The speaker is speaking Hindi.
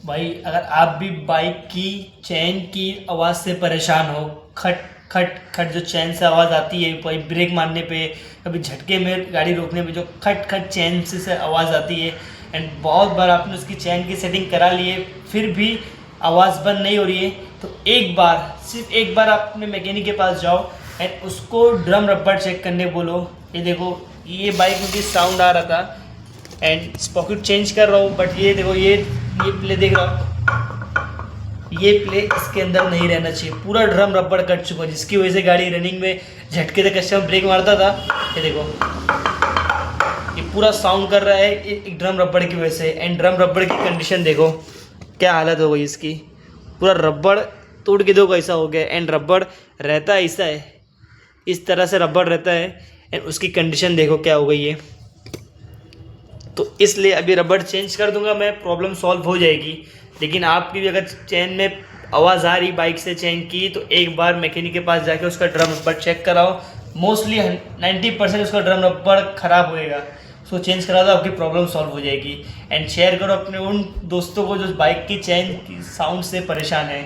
भाई अगर आप भी बाइक की चैन की आवाज़ से परेशान हो, खट खट खट जो चैन से आवाज़ आती है, कोई ब्रेक मारने पे, कभी झटके में गाड़ी रोकने पे जो खट खट चैन से आवाज़ आती है, एंड बहुत बार आपने उसकी चैन की सेटिंग करा ली है फिर भी आवाज़ बंद नहीं हो रही है, तो एक बार, सिर्फ एक बार आप अपने मैकेनिक के पास जाओ एंड उसको ड्रम रबर चेक करने बोलो। ये देखो, ये बाइक में भी साउंड आ रहा था एंड स्पॉकेट चेंज कर रहा हूँ, बट ये देखो, ये प्ले देख रहा हूँ, ये प्ले इसके अंदर नहीं रहना चाहिए। पूरा ड्रम रबड़ कट चुका है, जिसकी वजह से गाड़ी रनिंग में झटके से कस्टमर ब्रेक मारता था। ये देखो, ये पूरा साउंड कर रहा है एक ड्रम रबड़ की वजह से। एंड ड्रम रबड़ की कंडीशन देखो क्या हालत हो गई इसकी, पूरा रबड़ तोड़ के दो कैसा हो गया। एंड रबड़ रहता ऐसा है, इस तरह से रबड़ रहता है एंड उसकी कंडीशन देखो क्या हो गई है। तो इसलिए अभी रबड़ चेंज कर दूंगा मैं, प्रॉब्लम सॉल्व हो जाएगी। लेकिन आपकी भी अगर चेन में आवाज़ आ रही बाइक से चेन की, तो एक बार मैकेनिक के पास जाके उसका ड्रम रबड़ चेक कराओ। मोस्टली 90% उसका ड्रम रबड़ ख़राब होएगा, उसको चेंज करा दो, आपकी प्रॉब्लम सॉल्व हो जाएगी। एंड शेयर करो अपने उन दोस्तों को जो बाइक की चेन की साउंड से परेशान है।